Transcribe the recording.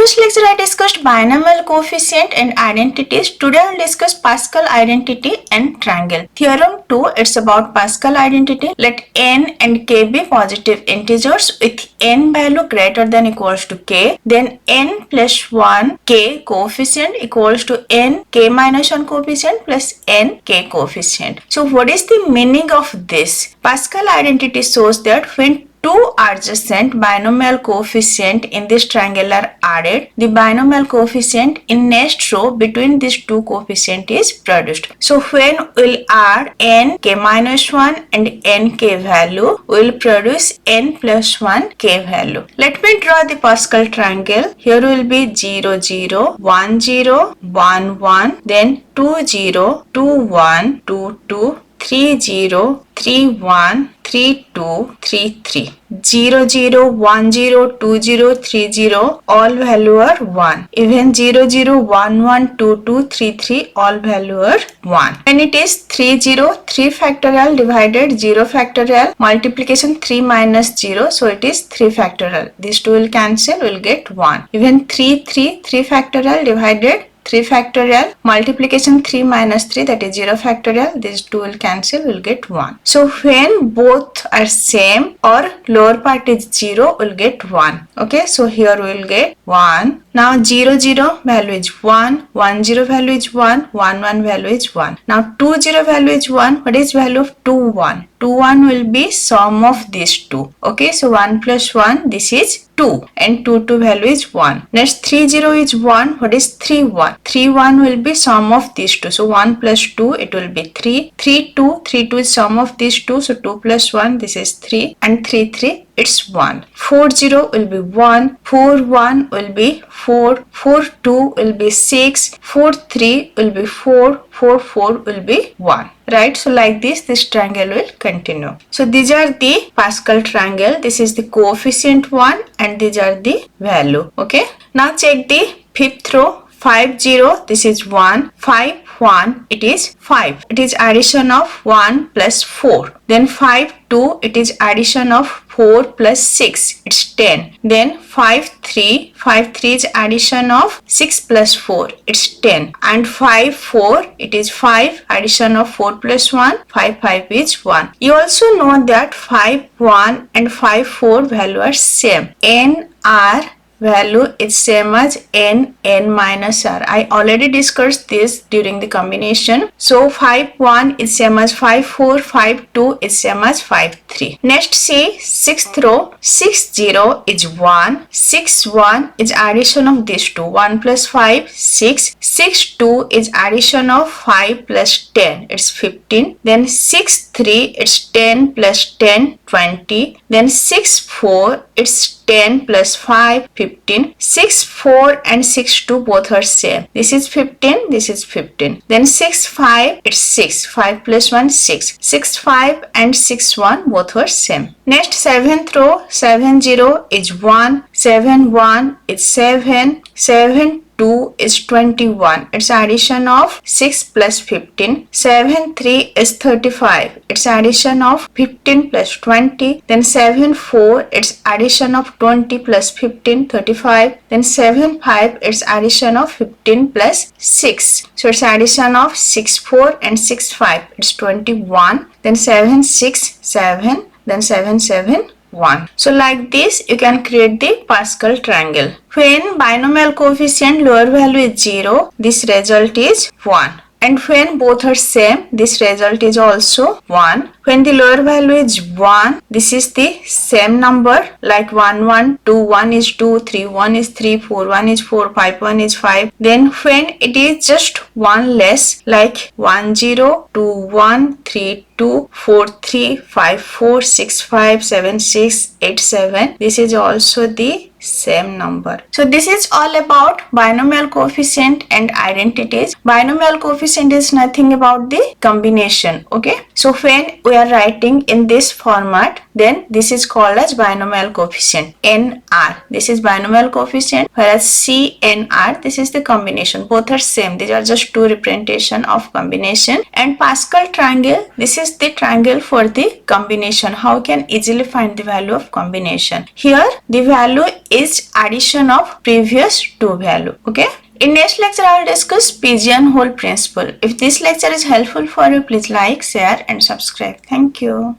previous lecture I discussed binomial coefficient and identities. Today I will discuss Pascal identity and triangle. Theorem 2, it's about Pascal identity. Let n and k be positive integers with n value greater than equals to k. Then n plus 1 k coefficient equals to n k minus 1 coefficient plus n k coefficient. So what is the meaning of this? Pascal identity shows that when two adjacent binomial coefficient in this triangle are added, the binomial coefficient in next row between these two coefficient is produced. So when we'll add n k minus 1 and n k value, we'll produce n plus 1 k value. Let me draw the Pascal triangle. Here will be 0 0 1 0 1 1, then 2 0 2 1 2 2 3 0 3 1 3 2 3 3. 0 0 1 0 2 0 3 0 all value are 1. Even 0 0 1 1 2 2 3 3 all value are 1. And it is 3 0 3 factorial divided 0 factorial multiplication 3 minus 0, so it is 3 factorial. These two will cancel, will get 1. Even 3 3 3 factorial divided 3 factorial multiplication 3 minus 3, that is 0 factorial. These two will cancel, will get 1. So when both are same or lower part is 0, will get 1. Okay, so here we will get 1. Now 0 0 value is 1, 1 0 value is 1, 1 1 value is 1. Now 2 0 value is 1. What is value of 2 1? 2 1 will be sum of these two. Okay, so 1 plus 1, this is 2 and 2 2 value is 1. Next 3 0 is 1. What is 3 1? 3 1 will be sum of these two. So 1 plus 2, it will be 3. 3 2, 3 2 is sum of these two. So 2 plus 1, this is 3, and 3 3, it's 1. 4 0 will be 1. 4 1 will be 4. 4 2 will be 6. 4 3 will be 4. 4 4 will be 1. Right, so like this triangle will continue. So these are the Pascal triangle. This is the coefficient one and these are the value. Okay, now check the fifth row. 5 0, this is 1. 5 1, it is 5. It is addition of 1 plus 4. Then 5 2, it is addition of 4 plus 6, it's 10. Then 5 3, 5 3 is addition of 6 plus 4, it's 10. And 5 4, it is 5, addition of 4 plus 1, 5 5 is 1. You also know that 5 1 and 5 4 value are same. N R value is same as n minus r. I already discussed this during the combination. So 5 1 is same as 5 4, 5 2 is same as 5 3. Next see 6th row. 6 0 is 1. 6 1 is addition of these two. 1 plus 5, 6. 6 2 is addition of 5 plus 10. It's 15. Then 6 3, it's 10 plus 10, 20. Then 6 4, it's 10 plus 5, 15. 6 4 and 6 2 both are same. This is 15, this is 15. Then 6 5, it's 6. 5 plus 1, 6. 6 5 and 6 1 both are same. Next 7th row. 7 0 is 1. 7 1 is 7. 7 2 is 21. It's addition of 6 plus 15. 7 3 is 35. It's addition of 15 plus 20. Then 7 4, it's addition of 20 plus 15, 35. Then 7 5, it's addition of 15 plus 6. So it's addition of 6 4 and 6 5. It's 21. Then 7 6 7. Then 7 7 1. So like this you can create the Pascal triangle. When binomial coefficient lower value is 0, this result is 1. And when both are same, this result is also 1. When the lower value is 1, this is the same number, like 1 1, 2 1 is 2, 3 1 is 3, 4 1 is 4, 5 1 is 5. Then when it is just 1 less, like 1 0, 2 1, 3 2, 4 3, 5 4, 6 5, 7 6, 8 7. This is also the same number. So this is all about binomial coefficient and identities. Binomial coefficient is nothing about the combination. Okay, so when we are writing in this format, then this is called as binomial coefficient NR. This is binomial coefficient, whereas CNR, this is the combination. Both are same. These are just two representation of combination. And Pascal triangle, this is the triangle for the combination. How we can easily find the value of combination? Here the value is addition of previous two value. Okay. In next lecture, I will discuss pigeonhole principle. If this lecture is helpful for you, please like, share and subscribe. Thank you.